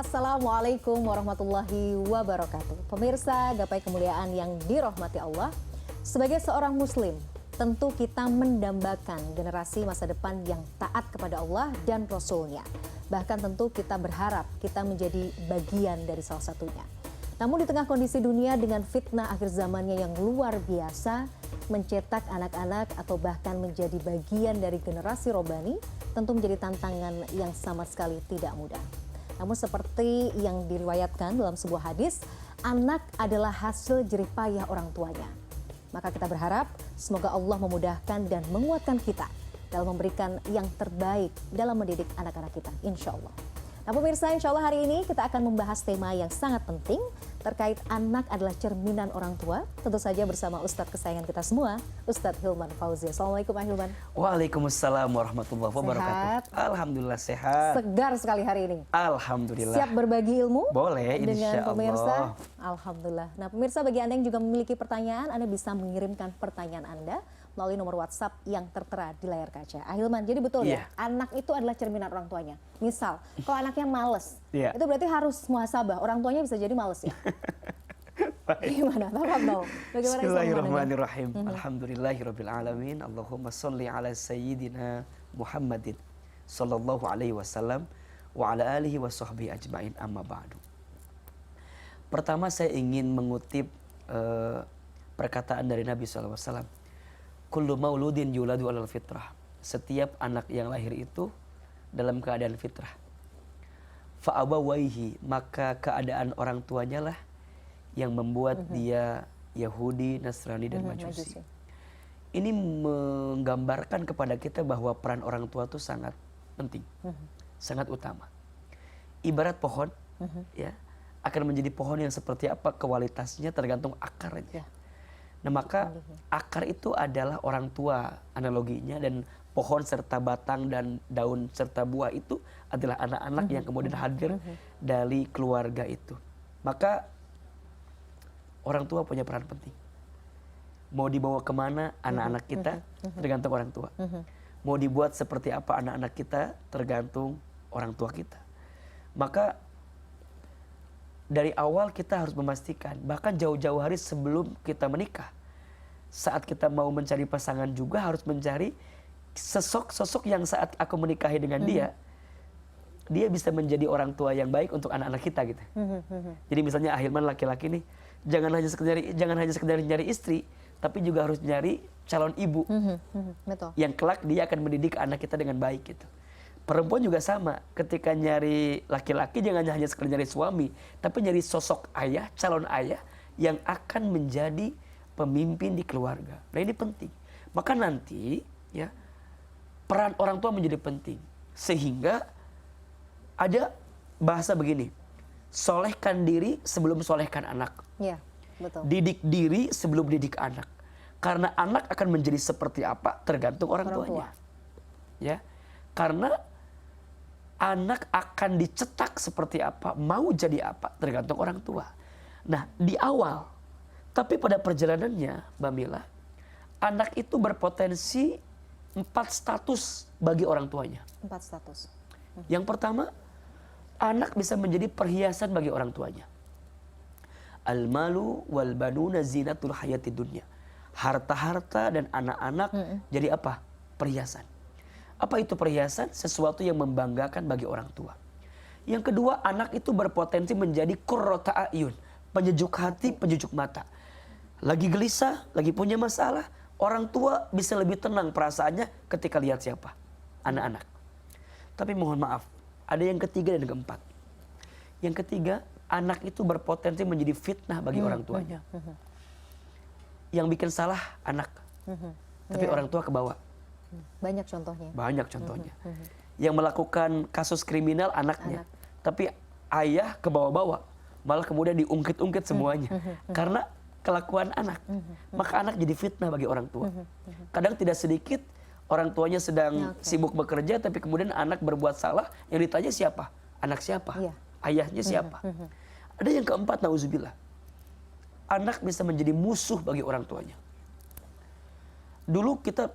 Assalamualaikum warahmatullahi wabarakatuh. Pemirsa gapai kemuliaan yang dirahmati Allah, sebagai seorang muslim, tentu kita mendambakan generasi masa depan yang taat kepada Allah dan Rasul-Nya. Bahkan tentu kita berharap kita menjadi bagian dari salah satunya. Namun di tengah kondisi dunia dengan fitnah akhir zamannya yang luar biasa, mencetak anak-anak atau bahkan menjadi bagian dari generasi robani tentu menjadi tantangan yang sama sekali tidak mudah. Namun seperti yang diriwayatkan dalam sebuah hadis, anak adalah hasil jerih payah orang tuanya. Maka kita berharap semoga Allah memudahkan dan menguatkan kita dalam memberikan yang terbaik dalam mendidik anak-anak kita, insya Allah. Nah pemirsa, insya Allah hari ini kita akan membahas tema yang sangat penting terkait anak adalah cerminan orang tua. Tentu saja bersama Ustadz kesayangan kita semua, Ustadz Hilman Fauzi. Assalamualaikum Hilman. Waalaikumsalam warahmatullahi wabarakatuh. Alhamdulillah sehat. Segar sekali hari ini. Alhamdulillah. Siap berbagi ilmu? Boleh, dengan pemirsa. Allah. Alhamdulillah. Nah pemirsa, bagi Anda yang juga memiliki pertanyaan, Anda bisa mengirimkan pertanyaan Anda melalui nomor WhatsApp yang tertera di layar kaca. Hilman, jadi betul ya, anak itu adalah cerminan orang tuanya. Misal, kalau anaknya males, itu berarti harus muhasabah. Orang tuanya bisa jadi males ya. Gimana? Tafadhol. Bagaimana? Bismillahirrahmanirrahim. Alhamdulillahirabbil alamin. Allahumma shalli ala sayyidina Muhammadin sallallahu alaihi wasallam wa ala alihi wa sahbihi ajmain, amma ba'du. Pertama saya ingin mengutip perkataan dari Nabi sallallahu alaihi wasallam. Kullu mauludin yuladu alal fitrah. Setiap anak yang lahir itu dalam keadaan fitrah. Fa'abawaihi, maka keadaan orang tuanya lah yang membuat dia Yahudi, Nasrani dan Majusi. Ini menggambarkan kepada kita bahwa peran orang tua itu sangat penting, sangat utama. Ibarat pohon, ya, akan menjadi pohon yang seperti apa kualitasnya tergantung akarnya. Nah maka akar itu adalah orang tua analoginya, dan pohon serta batang dan daun serta buah itu adalah anak-anak yang kemudian hadir dari keluarga itu. Maka orang tua punya peran penting. Mau dibawa kemana anak-anak kita tergantung orang tua. Mau dibuat seperti apa anak-anak kita tergantung orang tua kita. Maka dari awal kita harus memastikan, bahkan jauh-jauh hari sebelum kita menikah, saat kita mau mencari pasangan juga harus mencari sosok yang saat aku menikahi dengan dia bisa menjadi orang tua yang baik untuk anak-anak kita gitu. Jadi misalnya Hilman laki-laki nih, jangan hanya sekedar nyari istri, tapi juga harus nyari calon ibu yang kelak dia akan mendidik anak kita dengan baik gitu. Perempuan juga sama, ketika nyari laki-laki jangan hanya sekedar nyari suami, tapi nyari sosok ayah, calon ayah yang akan menjadi pemimpin di keluarga. Nah ini penting. Maka nanti ya peran orang tua menjadi penting, sehingga ada bahasa begini, solehkan diri sebelum solehkan anak. Ya, betul. Didik diri sebelum didik anak. Karena anak akan menjadi seperti apa tergantung orang tuanya. Ya, karena anak akan dicetak seperti apa, mau jadi apa, tergantung orang tua. Nah, di awal, tapi pada perjalanannya, Mbak Mila, anak itu berpotensi 4 status bagi orang tuanya. 4 status. Yang pertama, anak bisa menjadi perhiasan bagi orang tuanya. Al-malu wal banuna zinatul hayati dunya. Harta-harta dan anak-anak jadi apa? Perhiasan. Apa itu perhiasan? Sesuatu yang membanggakan bagi orang tua. Yang kedua, anak itu berpotensi menjadi qurrata a'yun, penyejuk hati, penyejuk mata. Lagi gelisah, lagi punya masalah, orang tua bisa lebih tenang perasaannya ketika lihat siapa? Anak-anak. Tapi mohon maaf, ada yang ketiga dan yang keempat. Yang ketiga, anak itu berpotensi menjadi fitnah bagi orang tuanya. Yang bikin salah anak, tapi orang tua kebawa. Banyak contohnya. Banyak contohnya. Yang melakukan kasus kriminal anaknya, tapi ayah ke bawah-bawah, malah kemudian diungkit-ungkit semuanya karena kelakuan anak. Maka anak jadi fitnah bagi orang tua. Kadang tidak sedikit orang tuanya sedang sibuk bekerja, tapi kemudian anak berbuat salah, yang ditanya siapa? Anak siapa? Ayahnya siapa? Ada yang keempat, nauzubillah, anak bisa menjadi musuh bagi orang tuanya. Dulu kita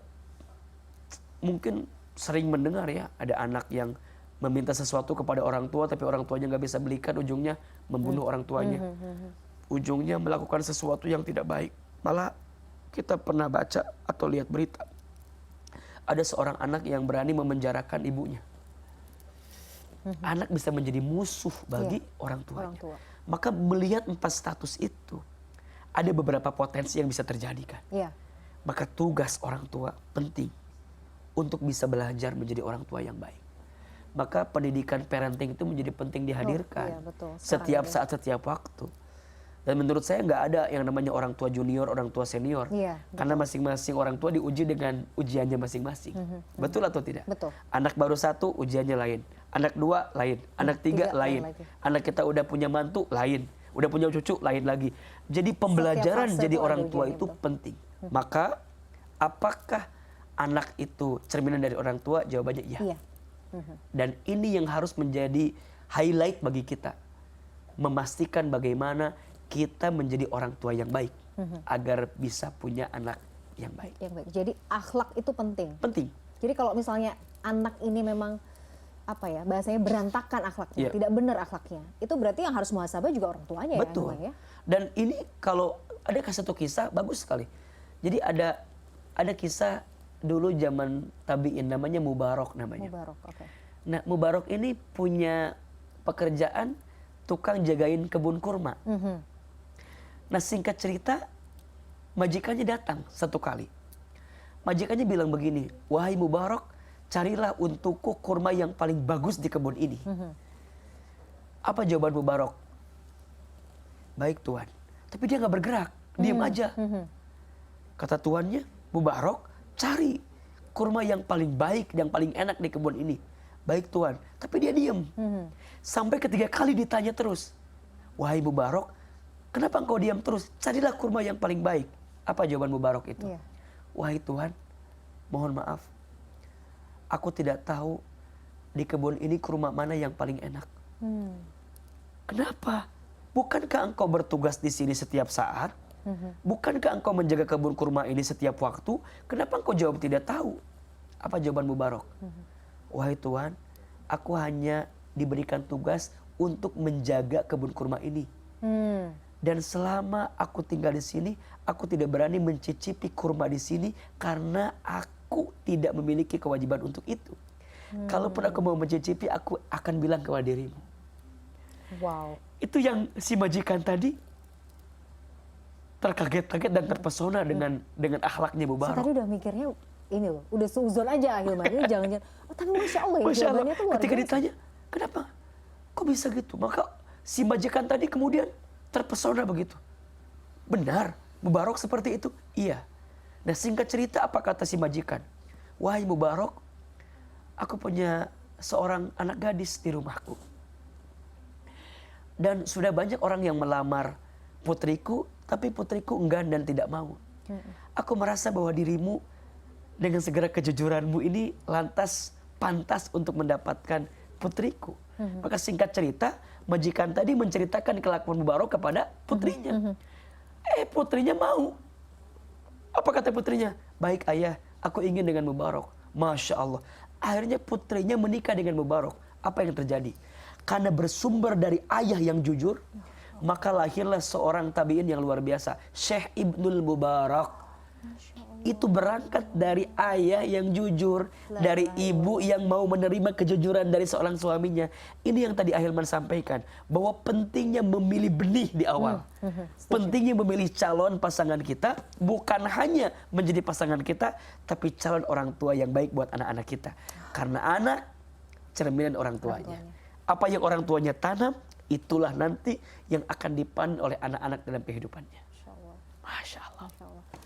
mungkin sering mendengar ya, ada anak yang meminta sesuatu kepada orang tua tapi orang tuanya nggak bisa belikan, ujungnya membunuh orang tuanya, ujungnya melakukan sesuatu yang tidak baik. Malah kita pernah baca atau lihat berita, ada seorang anak yang berani memenjarakan ibunya. Anak bisa menjadi musuh bagi orang tuanya. Maka melihat 4 status itu, ada beberapa potensi yang bisa terjadi kan. Maka tugas orang tua penting untuk bisa belajar menjadi orang tua yang baik. Maka pendidikan parenting itu menjadi penting dihadirkan setiap saat, setiap waktu. Dan menurut saya nggak ada yang namanya orang tua junior, orang tua senior. Karena masing-masing orang tua diuji dengan ujiannya masing-masing. Betul atau tidak? Betul. Anak baru 1 ujiannya lain, anak 2 lain, anak 3 lain, anak kita udah punya mantu lain, udah punya cucu lain lagi. Jadi pembelajaran jadi orang tua itu penting. Maka apakah anak itu cerminan dari orang tua? Jawabannya iya. Dan ini yang harus menjadi highlight bagi kita, memastikan bagaimana kita menjadi orang tua yang baik agar bisa punya anak yang baik. Jadi akhlak itu penting. Jadi kalau misalnya anak ini memang apa ya bahasanya berantakan akhlaknya, tidak benar akhlaknya, itu berarti yang harus muhasabah juga orang tuanya. Betul. Ya. Dan ini kalau ada satu kisah bagus sekali. Jadi ada kisah dulu zaman tabi'in, namanya Mubarak namanya. Nah, Mubarak ini punya pekerjaan tukang jagain kebun kurma. Nah, singkat cerita, majikannya datang satu kali. Majikannya bilang begini, "Wahai Mubarak, carilah untukku kurma yang paling bagus di kebun ini." Apa jawaban Mubarak? "Baik Tuan." Tapi dia nggak bergerak, diam aja. Kata tuannya, "Mubarak, cari kurma yang paling baik, yang paling enak di kebun ini." "Baik Tuan." Tapi dia diam. Sampai ketiga kali ditanya terus, "Wahai Mubarak, kenapa engkau diam terus? Carilah kurma yang paling baik." Apa jawaban Mubarak itu? "Wahai Tuhan, mohon maaf, aku tidak tahu di kebun ini kurma mana yang paling enak." "Kenapa? Bukankah engkau bertugas di sini setiap saat? Bukankah engkau menjaga kebun kurma ini setiap waktu? Kenapa engkau jawab tidak tahu?" Apa jawaban Mubarak? "Wahai Tuhan, aku hanya diberikan tugas untuk menjaga kebun kurma ini. Dan selama aku tinggal di sini, aku tidak berani mencicipi kurma di sini karena aku tidak memiliki kewajiban untuk itu. Kalaupun aku mau mencicipi, aku akan bilang kepada dirimu." Itu yang si majikan tadi terkaget-kaget dan terpesona dengan akhlaknya Mubarak. Saya tadi udah mikirnya ini loh, udah seuzon aja Hilman. Ini jangan-jangan. Tapi Masya Allah ya, jawabannya tuh luar biasa. Ketika ditanya, "Kenapa? Kok bisa gitu?" Maka si majikan tadi kemudian terpesona begitu. "Benar, Mubarak seperti itu?" "Iya." Nah, singkat cerita apa kata si majikan? "Wahai Mubarak, aku punya seorang anak gadis di rumahku. Dan sudah banyak orang yang melamar putriku, tapi putriku enggan dan tidak mau. Aku merasa bahwa dirimu dengan segera kejujuranmu ini lantas pantas untuk mendapatkan putriku." Maka singkat cerita, majikan tadi menceritakan kelakuan Mubarak kepada putrinya. Putrinya mau. Apa kata putrinya? "Baik ayah, aku ingin dengan Mubarak." Masya Allah. Akhirnya putrinya menikah dengan Mubarak. Apa yang terjadi? Karena bersumber dari ayah yang jujur, maka lahirlah seorang tabi'in yang luar biasa, Syekh Ibnul Mubarak. Itu berangkat dari ayah yang jujur, dari ibu yang mau menerima kejujuran dari seorang suaminya. Ini yang tadi Ahilman sampaikan, bahwa pentingnya memilih benih di awal. Pentingnya memilih calon pasangan kita, bukan hanya menjadi pasangan kita, tapi calon orang tua yang baik buat anak-anak kita. Karena anak cerminan orang tuanya. Apa yang orang tuanya tanam, itulah nanti yang akan dipanen oleh anak-anak dalam kehidupannya. Masya Allah.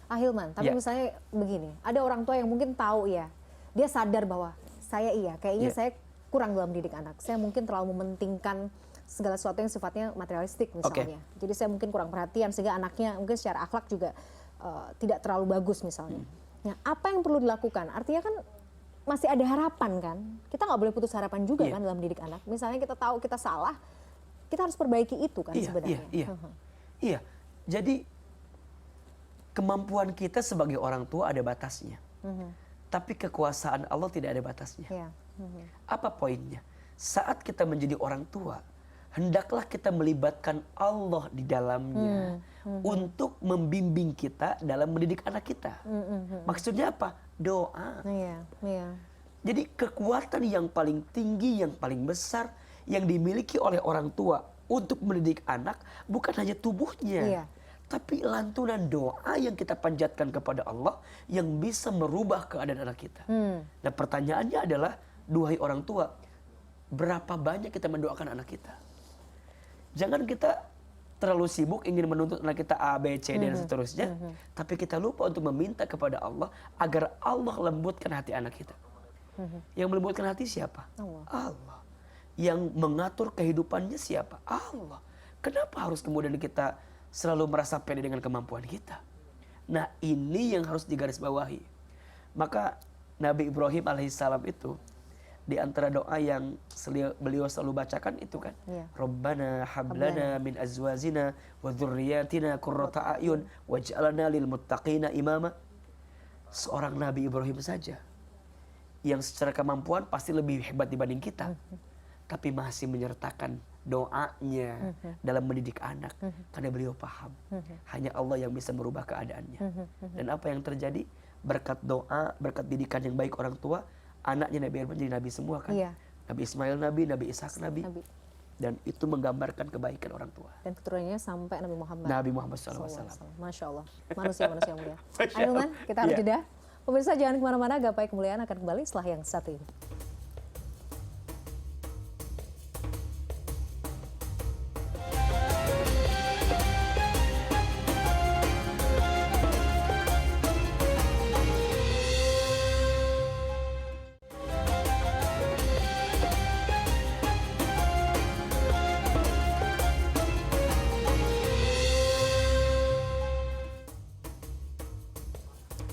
Ahilman, tapi misalnya begini, ada orang tua yang mungkin tahu ya, dia sadar bahwa kayaknya saya kurang dalam mendidik anak. Saya mungkin terlalu mementingkan segala sesuatu yang sifatnya materialistik misalnya. Jadi saya mungkin kurang perhatian sehingga anaknya mungkin secara akhlak juga tidak terlalu bagus misalnya. Nah, apa yang perlu dilakukan? Artinya kan masih ada harapan kan? Kita nggak boleh putus harapan juga kan dalam mendidik anak. Misalnya kita tahu kita salah, kita harus perbaiki itu kan sebenarnya. Iya. Jadi kemampuan kita sebagai orang tua ada batasnya. Tapi kekuasaan Allah tidak ada batasnya. Apa poinnya? saat kita menjadi orang tua, hendaklah kita melibatkan Allah di dalamnya untuk membimbing kita dalam mendidik anak kita. Maksudnya apa? Doa. Iya, iya. Jadi kekuatan yang paling tinggi, yang paling besar yang dimiliki oleh orang tua untuk mendidik anak bukan hanya tubuhnya, Iya. tapi lantunan doa yang kita panjatkan kepada Allah yang bisa merubah keadaan anak kita. Nah, pertanyaannya adalah, duhai orang tua, berapa banyak kita mendoakan anak kita? Jangan kita terlalu sibuk ingin menuntut anak kita A, B, C, D, dan seterusnya, tapi kita lupa untuk meminta kepada Allah agar Allah lembutkan hati anak kita. Yang melembutkan hati siapa? Allah. Yang mengatur kehidupannya siapa? Allah. Kenapa harus kemudian kita selalu merasa pede dengan kemampuan kita? Nah, ini yang harus digarisbawahi. Maka Nabi Ibrahim alaihissalam itu, di antara doa yang beliau selalu bacakan itu kan, Rabbana hablana min azwajina wa dzurriyyatina qurrata a'yun waj'alna lil muttaqina imama. Seorang Nabi Ibrahim saja yang secara kemampuan pasti lebih hebat dibanding kita, tapi masih menyertakan doanya dalam mendidik anak, karena beliau paham hanya Allah yang bisa merubah keadaannya. Dan apa yang terjadi? Berkat doa, berkat didikan yang baik orang tua, anaknya Nabi Ibrahim jadi nabi semua kan. Nabi Ismail nabi, Nabi Ishak nabi. Dan itu menggambarkan kebaikan orang tua. Dan keturunannya sampai Nabi Muhammad. Nabi Muhammad SAW. Masya Allah. Manusia mulia. Ahilman, kita harus jeda. Pemirsa jangan kemana-mana, Gapai Kemuliaan akan kembali setelah yang satu ini.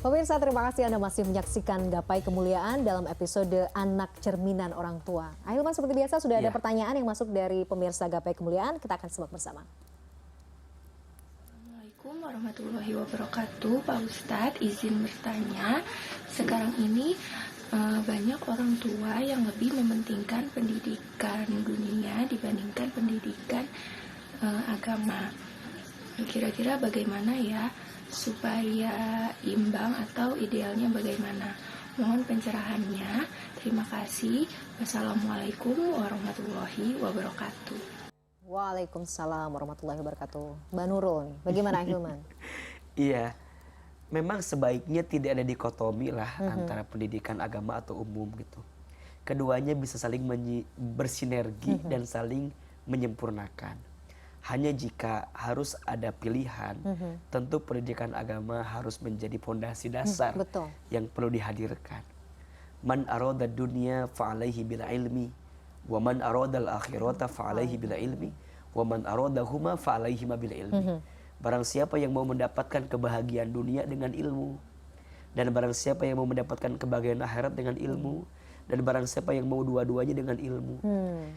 Pemirsa, terima kasih Anda masih menyaksikan Gapai Kemuliaan dalam episode Anak Cerminan Orang Tua. Ahilman, seperti biasa sudah ada pertanyaan yang masuk dari pemirsa Gapai Kemuliaan. Kita akan simak bersama. Assalamualaikum warahmatullahi wabarakatuh. Pak Ustadz, izin bertanya. Sekarang ini banyak orang tua yang lebih mementingkan pendidikan dunia dibandingkan pendidikan agama. Kira-kira bagaimana ya supaya imbang, atau idealnya bagaimana? Mohon pencerahannya. Terima kasih. Wassalamualaikum warahmatullahi wabarakatuh. Waalaikumsalam warahmatullahi wabarakatuh. Mbak Nurul nih, bagaimana Ahilman? Iya, memang sebaiknya tidak ada dikotomi lah antara pendidikan agama atau umum gitu. Keduanya bisa saling bersinergi dan saling menyempurnakan. Hanya jika harus ada pilihan, tentu pendidikan agama harus menjadi fondasi dasar yang perlu dihadirkan. Man arada dunya fa'alaihi bil ilmi, wa man arada al akhirata fa'alaihi bil ilmi, wa man aradahuma fa'alaihi bil ilmi. Barang siapa yang mau mendapatkan kebahagiaan dunia dengan ilmu, dan barang siapa yang mau mendapatkan kebahagiaan akhirat dengan ilmu, dan barang siapa yang mau dua-duanya dengan ilmu.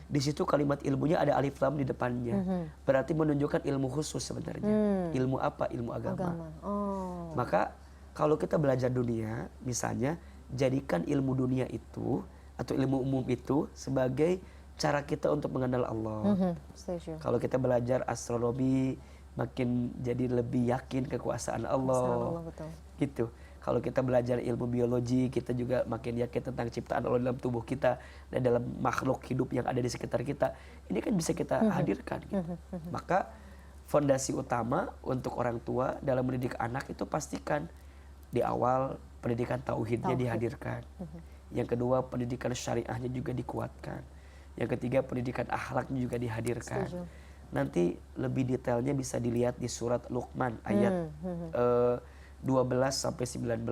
Di situ kalimat ilmunya ada alif lam di depannya. Berarti menunjukkan ilmu khusus sebenarnya. Ilmu apa? Ilmu agama. Maka kalau kita belajar dunia, misalnya, jadikan ilmu dunia itu atau ilmu umum itu sebagai cara kita untuk mengenal Allah. Kalau kita belajar astronomi, makin jadi lebih yakin kekuasaan Allah. Gitu. Kalau kita belajar ilmu biologi, kita juga makin yakin tentang ciptaan Allah dalam tubuh kita dan dalam makhluk hidup yang ada di sekitar kita. Ini kan bisa kita hadirkan gitu. Maka fondasi utama untuk orang tua dalam mendidik anak itu pastikan di awal pendidikan tauhidnya dihadirkan. Yang kedua, pendidikan syariahnya juga dikuatkan. Yang ketiga, pendidikan akhlaknya juga dihadirkan. Nanti lebih detailnya bisa dilihat di surat Luqman ayat 12-19.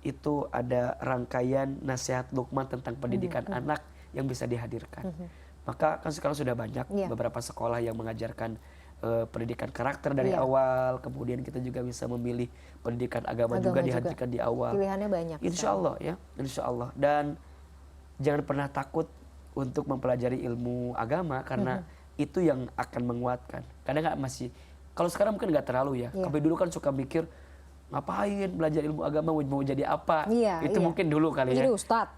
Itu ada rangkaian nasihat Luqman tentang pendidikan anak yang bisa dihadirkan. Maka kan sekarang sudah banyak beberapa sekolah yang mengajarkan pendidikan karakter dari awal. Kemudian kita juga bisa memilih pendidikan agama juga dihadirkan di awal. Pilihannya banyak. Insya Allah ya, insya Allah. Dan jangan pernah takut untuk mempelajari ilmu agama, karena itu yang akan menguatkan. Kadang nggak masih, kalau sekarang mungkin nggak terlalu ya. Tapi dulu kan suka mikir, ngapain belajar ilmu agama, mau jadi apa? Iya, Itu iya. mungkin dulu kali ya. Jadi ustadz.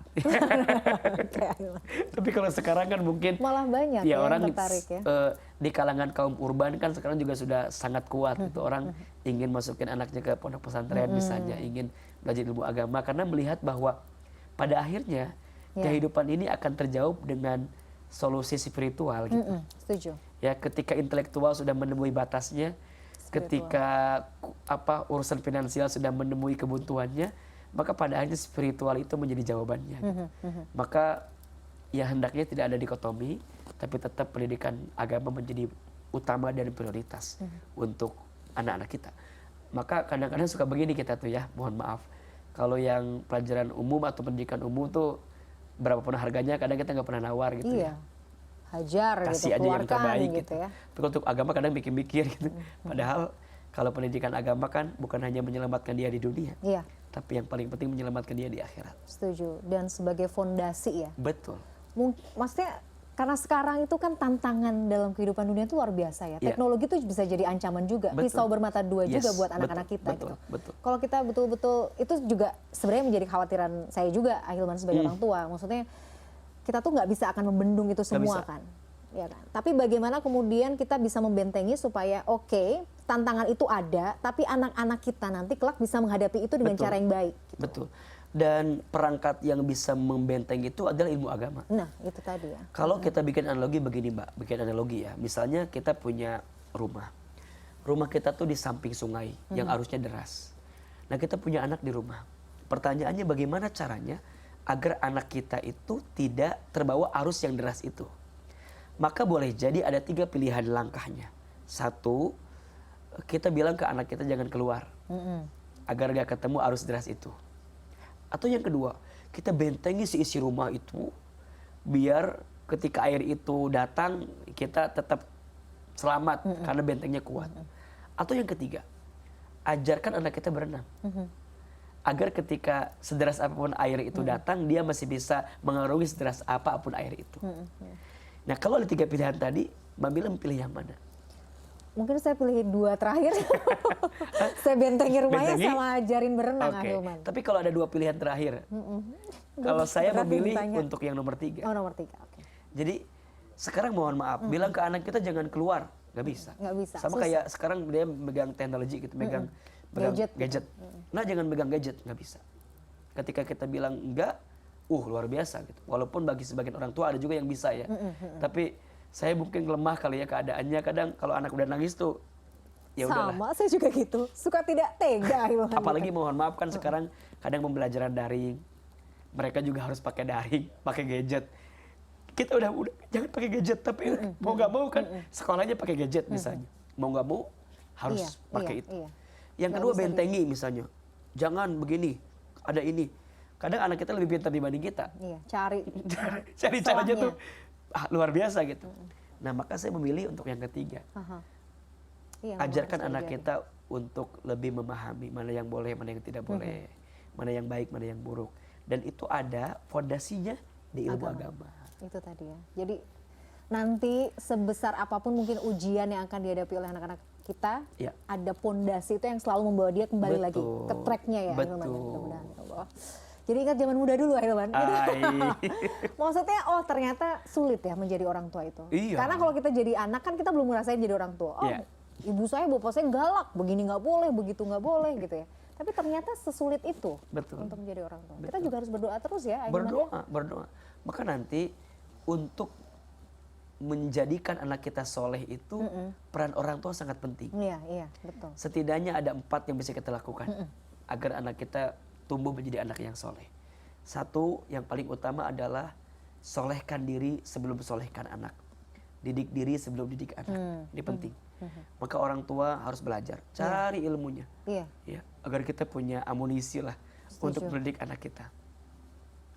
Kayak Ahilman. Tapi kalau sekarang kan mungkin Malah banyak ya ya orang yang tertarik ya. di kalangan kaum urban kan sekarang juga sudah sangat kuat gitu. Orang ingin masukin anaknya ke pondok pesantren misalnya, ingin belajar ilmu agama karena melihat bahwa pada akhirnya Ya. kehidupan ini akan terjawab dengan solusi spiritual gitu. Setuju. Ya, ketika intelektual sudah menemui batasnya, ketika urusan finansial sudah menemui kebuntuannya, maka pada akhirnya spiritual itu menjadi jawabannya gitu. Maka ya hendaknya tidak ada dikotomi, tapi tetap pendidikan agama menjadi utama dan prioritas untuk anak-anak kita. Maka kadang-kadang suka begini kita tuh ya, mohon maaf, kalau yang pelajaran umum atau pendidikan umum tuh berapapun harganya kadang kita nggak pernah nawar gitu Iya. ya, Hajar kasih gitu, aja yang keluarkan terbaik gitu gitu. ya. Tapi untuk agama kadang mikir-mikir gitu. Padahal kalau pendidikan agama kan bukan hanya menyelamatkan dia di dunia, Iya, tapi yang paling penting menyelamatkan dia di akhirat. setuju. Dan sebagai fondasi ya. Betul. Maksudnya karena sekarang itu kan tantangan dalam kehidupan dunia itu luar biasa ya. Iya. Teknologi itu bisa jadi ancaman juga, Betul. pisau bermata dua juga Yes, buat anak-anak betul, kita betul, gitu. betul. Kalau kita betul-betul itu juga sebenarnya menjadi kekhawatiran saya juga, Ahilman sebagai orang tua. Maksudnya kita tuh nggak bisa akan membendung itu semua bisa. kan. Ya kan? Tapi bagaimana kemudian kita bisa membentengi supaya oke, tantangan itu ada, tapi anak-anak kita nanti kelak bisa menghadapi itu dengan Betul. cara yang baik. Gitu. Betul. Dan perangkat yang bisa membenteng itu adalah ilmu agama. Nah, itu tadi ya. Kalau kita bikin analogi begini Mbak, bikin analogi ya. Misalnya kita punya rumah. Rumah kita tuh di samping sungai yang arusnya deras. Nah, kita punya anak di rumah. Pertanyaannya bagaimana caranya agar anak kita itu tidak terbawa arus yang deras itu? Maka boleh jadi ada 3 pilihan langkahnya. 1, kita bilang ke anak kita jangan keluar. Agar gak ketemu arus deras itu. Atau yang kedua, kita bentengi isi rumah itu biar ketika air itu datang kita tetap selamat karena bentengnya kuat. Atau yang ketiga, ajarkan anak kita berenang. Agar ketika sederas apapun air itu datang, dia masih bisa mengarungi sederas apapun air itu. Nah, kalau ada 3 pilihan tadi, Mbak Mila memilih yang mana? Mungkin saya pilih 2 terakhir. Saya bentengi rumahnya Bentengi? sama ajarin berenang, Oke. Ahilman. Tapi kalau ada 2 pilihan terakhir, kalau saya Berat memilih ditanya. untuk yang nomor 3. Oh, nomor 3, oke. Jadi sekarang mohon maaf, bilang ke anak kita jangan keluar, nggak bisa. Nggak bisa, Sama susah. kayak sekarang dia megang teknologi gitu, megang Gadget gadget. gitu. Nah, jangan megang gadget, nggak bisa. Ketika kita bilang enggak, luar biasa gitu. Walaupun bagi sebagian orang tua ada juga yang bisa ya. Tapi saya mungkin lemah kali ya keadaannya. Kadang kalau anak udah nangis tuh, ya udahlah. Sama, saya juga gitu. Suka tidak tega, Ahilman. Apalagi mohon maaf kan sekarang kadang pembelajaran daring, mereka juga harus pakai daring, pakai gadget. Kita udah jangan pakai gadget, tapi mau nggak mau kan sekolahnya pakai gadget misalnya. Mau nggak mau harus pakai itu. Iya. Yang Nggak kedua bisa bentengi misalnya, jangan begini, ada ini. Kadang anak kita lebih pintar dibanding kita. Iya, cari. Cari caranya Salahnya. tuh luar biasa gitu. Nah, maka saya memilih untuk yang ketiga. Aha. Iya, Ajarkan harus anak diajari. kita untuk lebih memahami mana yang boleh, mana yang tidak boleh, mana yang baik, mana yang buruk. Dan itu ada fondasinya di ilmu agama. Itu tadi ya. Jadi nanti sebesar apapun mungkin ujian yang akan dihadapi oleh anak-anak kita, Ya. ada pondasi itu yang selalu membawa dia kembali lagi Betul. ke tracknya ya. Betul. Ahilman, ya. Mudah-mudahan, ya Allah. Jadi ingat zaman muda dulu, Ahilman. Maksudnya, ternyata sulit ya menjadi orang tua itu. Iya. Karena kalau kita jadi anak kan kita belum ngerasain jadi orang tua. Iya. Ibu saya, bapak saya galak, begini nggak boleh, begitu nggak boleh gitu ya. Tapi ternyata sesulit itu Betul. untuk menjadi orang tua. Kita Betul. juga harus berdoa terus ya, Ahilman, ya. Berdoa. Maka nanti untuk menjadikan anak kita soleh itu peran orang tua sangat penting. Iya, betul. Setidaknya ada 4 yang bisa kita lakukan agar anak kita tumbuh menjadi anak yang soleh. 1, yang paling utama adalah solehkan diri sebelum solehkan anak. Didik diri sebelum didik anak. Ini penting. Maka orang tua harus belajar, cari ilmunya, Iya. ya, agar kita punya amunisi lah untuk mendidik anak kita.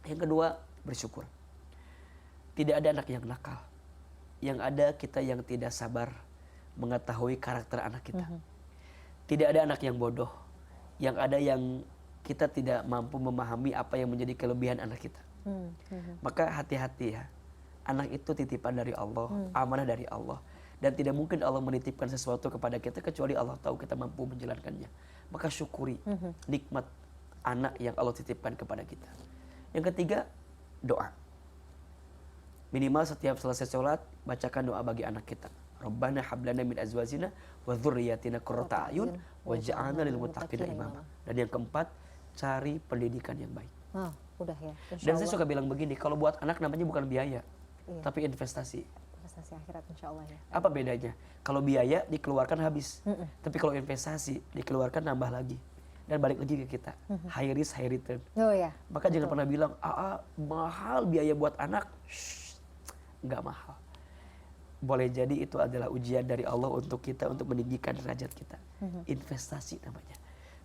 Yang kedua, bersyukur. Tidak ada anak yang nakal. Yang ada kita yang tidak sabar mengetahui karakter anak kita. Tidak ada anak yang bodoh. Yang ada yang kita tidak mampu memahami apa yang menjadi kelebihan anak kita. Maka hati-hati ya. Anak itu titipan dari Allah, amanah dari Allah. Dan tidak mungkin Allah menitipkan sesuatu kepada kita kecuali Allah tahu kita mampu menjalankannya. maka syukuri nikmat anak yang Allah titipkan kepada kita. Yang ketiga, doa. Minimal setiap selesai sholat, bacakan doa bagi anak kita. Rabbana hablana min azwajina wa dzurriyyatina qurrata a'yun waj'alna lil muttaqina imama. Dan yang keempat, cari pendidikan yang baik. Udah ya. Dan saya suka bilang begini, kalau buat anak namanya bukan biaya, Iya. tapi investasi. Investasi akhirat insya Allah ya. Apa bedanya? Kalau biaya dikeluarkan habis, tapi kalau investasi dikeluarkan nambah lagi dan balik lagi ke kita. High risk, high return. Oh ya. Maka jangan pernah bilang, mahal biaya buat anak. Nggak mahal. Boleh jadi itu adalah ujian dari Allah untuk kita, untuk meninggikan derajat kita. Investasi namanya.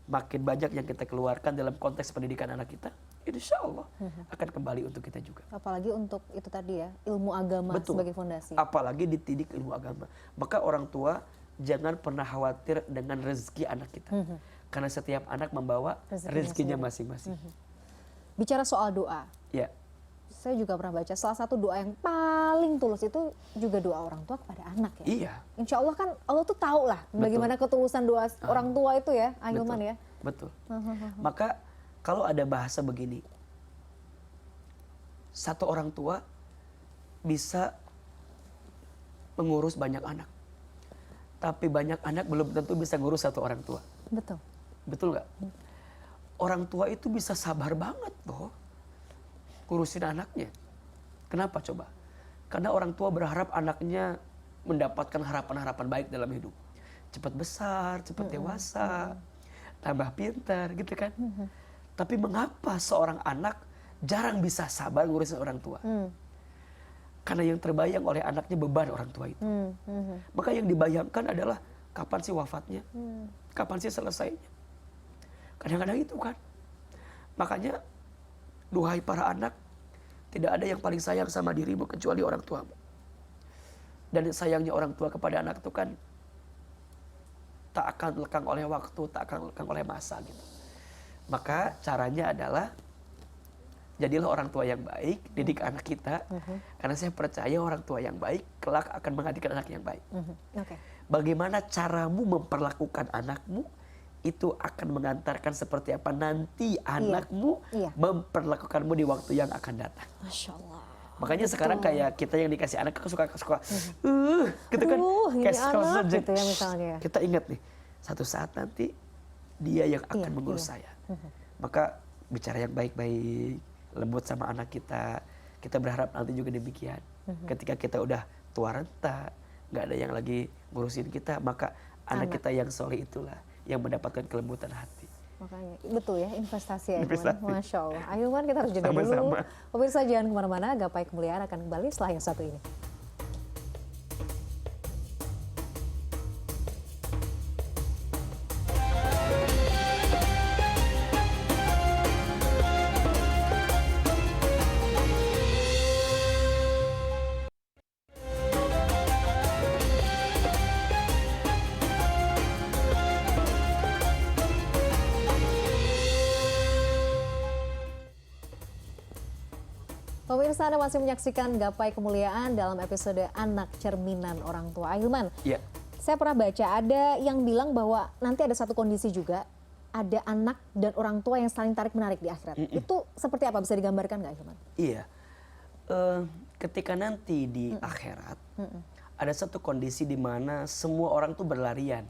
Makin banyak yang kita keluarkan dalam konteks pendidikan anak kita, insya Allah akan kembali untuk kita juga. Apalagi untuk itu tadi ya, ilmu agama. Betul. Sebagai fondasi. Apalagi dididik ilmu agama. Maka orang tua jangan pernah khawatir dengan rezeki anak kita. Karena setiap anak membawa rezekinya masing-masing. Bicara soal doa. Ya. Saya juga pernah baca salah satu doa yang paling tulus itu juga doa orang tua kepada anak ya. Iya. Insya Allah kan Allah tuh tahu lah bagaimana ketulusan doa orang tua itu ya, Ahilman ya. Betul. Maka kalau ada bahasa begini, satu orang tua bisa mengurus banyak anak, tapi banyak anak belum tentu bisa ngurus satu orang tua. Betul. Betul nggak? Orang tua itu bisa sabar banget loh ngurusin anaknya. Kenapa coba? Karena orang tua berharap anaknya mendapatkan harapan-harapan baik dalam hidup. Cepat besar, cepat dewasa, tambah pintar gitu kan. Tapi mengapa seorang anak jarang bisa sabar ngurusin orang tua? Karena yang terbayang oleh anaknya beban orang tua itu. Maka yang dibayangkan adalah kapan sih wafatnya? Kapan sih selesainya? Kadang-kadang itu kan. Makanya duhai para anak, tidak ada yang paling sayang sama dirimu kecuali orang tuamu. Dan sayangnya orang tua kepada anak itu kan tak akan lekang oleh waktu, tak akan lekang oleh masa gitu. Maka caranya adalah jadilah orang tua yang baik, didik anak kita. Karena saya percaya orang tua yang baik kelak akan menghadirkan anak yang baik. Bagaimana caramu memperlakukan anakmu, itu akan mengantarkan seperti apa nanti anakmu memperlakukanmu di waktu yang akan datang. Masya Allah. Makanya sekarang kayak kita yang dikasih anak suka gitu kan, kayak gitu ya misalnya. Kita ingat nih, satu saat nanti dia yang akan mengurus saya. Maka bicara yang baik-baik, lembut sama anak kita. Kita berharap nanti juga demikian. Ketika kita udah tua renta, nggak ada yang lagi ngurusin kita, maka anak kita yang soleh itulah yang mendapatkan kelembutan hati. Makanya betul ya, investasi ya. Masya Allah. Ahilman, kita harus jeda dulu. Pemirsa jangan kemana-mana, Gapai Kemuliaan akan kembali setelah yang satu ini. Pemirsa, Anda masih menyaksikan Gapai Kemuliaan dalam episode Anak Cerminan Orang Tua. Ahilman, saya pernah baca ada yang bilang bahwa nanti ada satu kondisi juga, ada anak dan orang tua yang saling tarik-menarik di akhirat. Itu seperti apa? Bisa digambarkan nggak, Ahilman? Iya. Ketika nanti di akhirat, ada satu kondisi di mana semua orang tuh berlarian.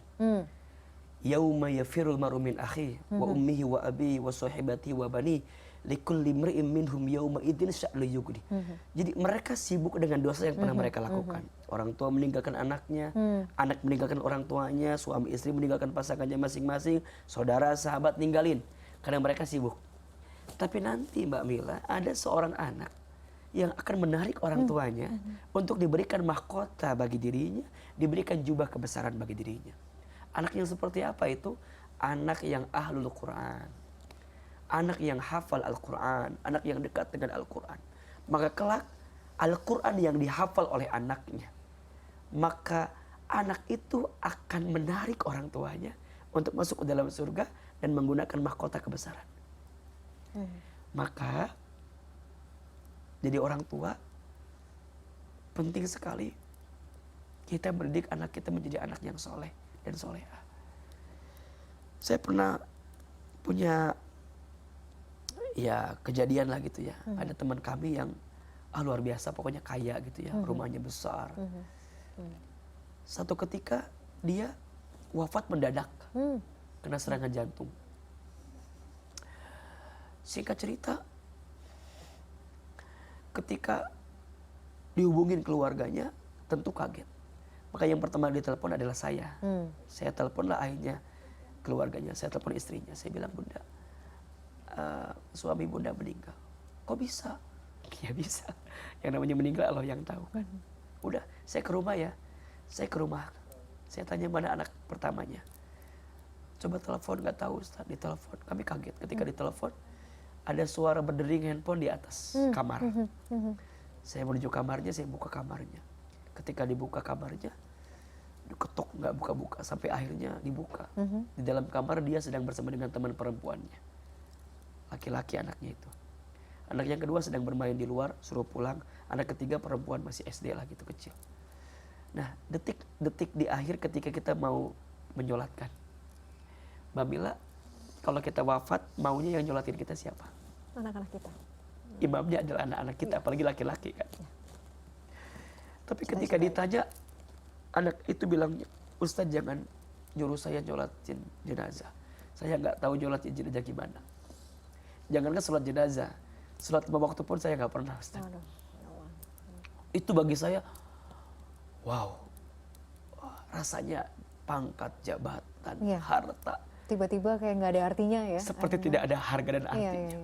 Yauma yafirul mar'u min akhihi wa ummihi wa abihi wa sahibatihi wa bani likulli imri'in minhum yauma idzin sya'nu yughni. Jadi mereka sibuk dengan dosa yang pernah mereka lakukan. Orang tua meninggalkan anaknya, anak meninggalkan orang tuanya, suami istri meninggalkan pasangannya masing-masing, saudara sahabat ninggalin karena mereka sibuk. Tapi nanti Mbak Mila, ada seorang anak yang akan menarik orang tuanya untuk diberikan mahkota bagi dirinya, diberikan jubah kebesaran bagi dirinya. Anak yang seperti apa itu? Anak yang ahlul Quran, anak yang hafal Al-Quran, anak yang dekat dengan Al-Quran. Maka kelak Al-Quran yang dihafal oleh anaknya, maka anak itu akan menarik orang tuanya untuk masuk ke dalam surga dan menggunakan mahkota kebesaran. Maka jadi orang tua penting sekali kita mendidik anak kita menjadi anak yang soleh dan solehah. Saya pernah punya ya kejadian lah gitu ya. Ada teman kami yang luar biasa, pokoknya kaya gitu ya, rumahnya besar. Satu ketika dia wafat mendadak kena serangan jantung. Singkat cerita, ketika dihubungin keluarganya tentu kaget. Maka yang pertama ditelepon adalah saya. Saya teleponlah akhirnya keluarganya, saya telepon istrinya. Saya bilang, Bunda, suami Bunda meninggal. Kok bisa? Ya bisa. Yang namanya meninggal Allah yang tahu kan. Udah, saya ke rumah ya. Saya ke rumah. Saya tanya mana anak pertamanya. Coba telepon, nggak tahu Ustaz. Ditelepon. Kami kaget ketika ditelepon. Ada suara berdering handphone di atas kamar. Saya menuju kamarnya, saya buka kamarnya. Ketika dibuka kamarnya, diketok nggak buka-buka sampai akhirnya dibuka. Di dalam kamar dia sedang bersama dengan teman perempuannya, laki-laki anaknya itu. Anak yang kedua sedang bermain di luar, suruh pulang. Anak ketiga perempuan masih SD lah gitu, kecil. Nah, detik-detik di akhir ketika kita mau menyolatkan, Mbak Mila, kalau kita wafat maunya yang nyolatin kita siapa? Anak-anak kita. Imamnya adalah anak-anak kita, apalagi laki-laki kan. Tapi ketika ditanya, anak itu bilang, Ustaz jangan nyuruh saya nyolatin jenazah. Saya nggak tahu nyolatin jenazah gimana. Jangankan sholat jenazah, sholat 5 waktu pun saya nggak pernah, Ustaz. Itu bagi saya, wow, rasanya pangkat, jabatan, harta. Tiba-tiba kayak nggak ada artinya ya. Seperti tidak ada harga dan artinya.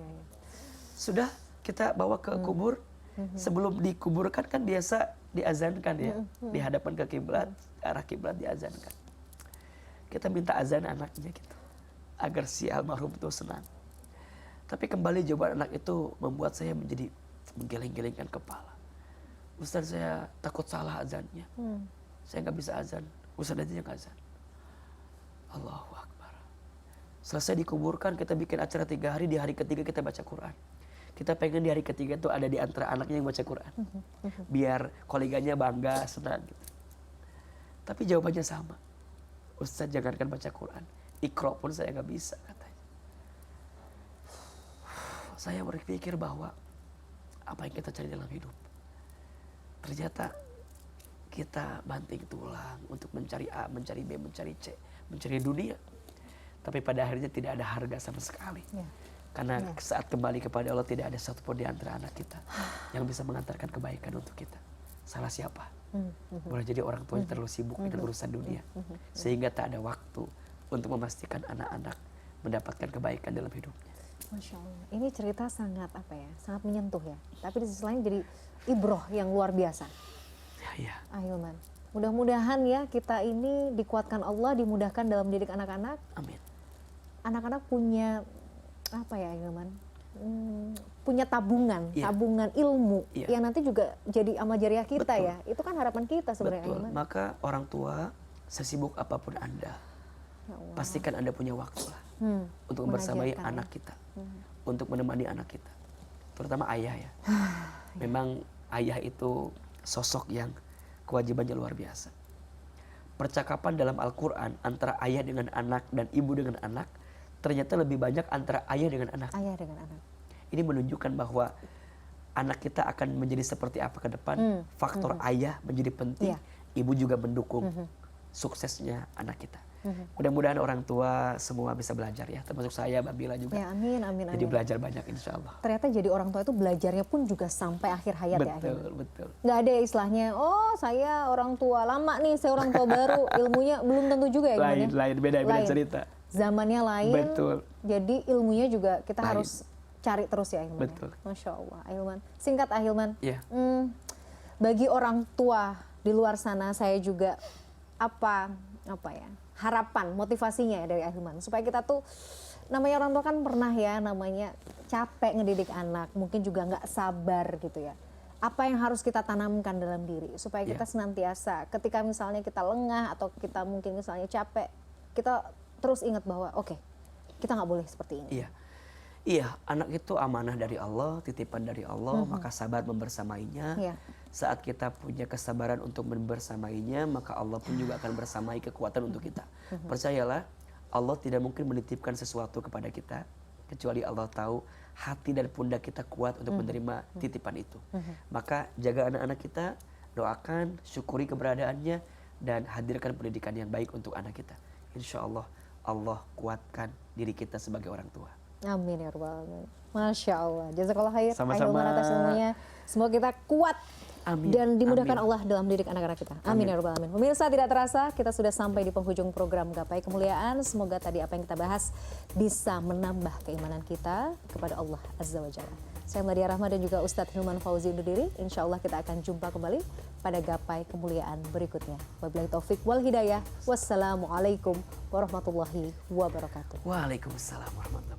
Sudah kita bawa ke kubur. Sebelum dikuburkan kan biasa diazankan ya, di hadapan ke kiblat, arah kiblat diazankan. Kita minta azan anaknya gitu, agar si almarhum itu senang. Tapi kembali jawaban anak itu membuat saya menjadi menggeleng-gelengkan kepala. Ustaz, saya takut salah azannya. Saya nggak bisa azan. Ustaz aja yang azan. Allahu Akbar. Selesai dikuburkan, kita bikin acara 3 hari. Di hari ketiga kita baca Quran. Kita pengen di hari ketiga itu ada di antara anaknya yang baca Quran. Biar koleganya bangga, senang gitu. Tapi jawabannya sama. Ustaz jangankan baca Quran, Iqra pun saya nggak bisa katanya. Saya berpikir bahwa apa yang kita cari dalam hidup, ternyata kita banting tulang untuk mencari A, mencari B, mencari C, mencari dunia. Tapi pada akhirnya tidak ada harga sama sekali. Karena saat kembali kepada Allah tidak ada satupun di antara anak kita yang bisa mengantarkan kebaikan untuk kita. Salah siapa? Boleh jadi orang tuanya terlalu sibuk dengan urusan dunia, sehingga tak ada waktu untuk memastikan anak-anak mendapatkan kebaikan dalam hidupnya. Masya Allah. Ini cerita sangat sangat menyentuh ya. Tapi di sisi lain jadi ibroh yang luar biasa. Ya. Ahilman, mudah-mudahan ya kita ini dikuatkan Allah, dimudahkan dalam mendidik anak-anak. Amin. Anak-anak punya Ahilman, punya tabungan ilmu yang nanti juga jadi amal jariah kita. Betul. Ya. Itu kan harapan kita sebenarnya. Betul. Maka orang tua, sesibuk apapun Anda, pastikan Anda punya waktu lah untuk membersamai anak kita, untuk menemani anak kita, terutama ayah ya. Memang ayah itu sosok yang kewajibannya luar biasa. Percakapan dalam Al-Quran antara ayah dengan anak dan ibu dengan anak ternyata lebih banyak antara ayah dengan anak. Ayah dengan anak. Ini menunjukkan bahwa anak kita akan menjadi seperti apa ke depan. Faktor ayah menjadi penting, ibu juga mendukung suksesnya anak kita. Mudah-mudahan orang tua semua bisa belajar ya, termasuk saya, Mbak Mila juga. Ya, amin. Jadi belajar banyak insya Allah. Ternyata jadi orang tua itu belajarnya pun juga sampai akhir hayat. Betul. Nggak ada istilahnya, saya orang tua lama nih, saya orang tua baru, ilmunya belum tentu juga ya. Lain, beda cerita. Zamannya lain. Betul. Jadi ilmunya juga kita harus cari terus ya, Ahilman. Betul. Masya Allah, Ahilman. Singkat Ahilman. Yeah. Bagi orang tua di luar sana, saya juga harapan, motivasinya dari Ahilman supaya kita tuh, namanya orang tua kan pernah ya, namanya capek ngedidik anak, mungkin juga nggak sabar gitu ya. Apa yang harus kita tanamkan dalam diri supaya kita senantiasa ketika misalnya kita lengah atau kita mungkin misalnya capek, kita terus ingat bahwa kita nggak boleh seperti ini. Iya, anak itu amanah dari Allah, titipan dari Allah, maka sabar membersamainya. Saat kita punya kesabaran untuk membersamainya, maka Allah pun juga akan bersamai kekuatan untuk kita. Percayalah, Allah tidak mungkin menitipkan sesuatu kepada kita kecuali Allah tahu hati dan pundak kita kuat untuk menerima titipan itu. Maka jaga anak-anak kita, doakan, syukuri keberadaannya, dan hadirkan pendidikan yang baik untuk anak kita. Insya Allah, Allah kuatkan diri kita sebagai orang tua. Amin ya rabbal alamin. Masya Allah. Jazakallah khair. Sama-sama. Ahilman atas ilmunya. Semoga kita kuat. Amin. Dan dimudahkan Amin. Allah dalam mendidik anak-anak kita. Amin ya rabbal alamin. Pemirsa, tidak terasa kita sudah sampai di penghujung program Gapai Kemuliaan. Semoga tadi apa yang kita bahas bisa menambah keimanan kita kepada Allah Azza wa Jalla. Saya Mladia Rahma dan juga Ustadz Hilman Fauzi undur diri. Insya Allah kita akan jumpa kembali pada Gapai Kemuliaan berikutnya. Wabillahi taufik wal hidayah. Wassalamualaikum warahmatullahi wabarakatuh. Waalaikumsalam warahmatullahi wabarakatuh.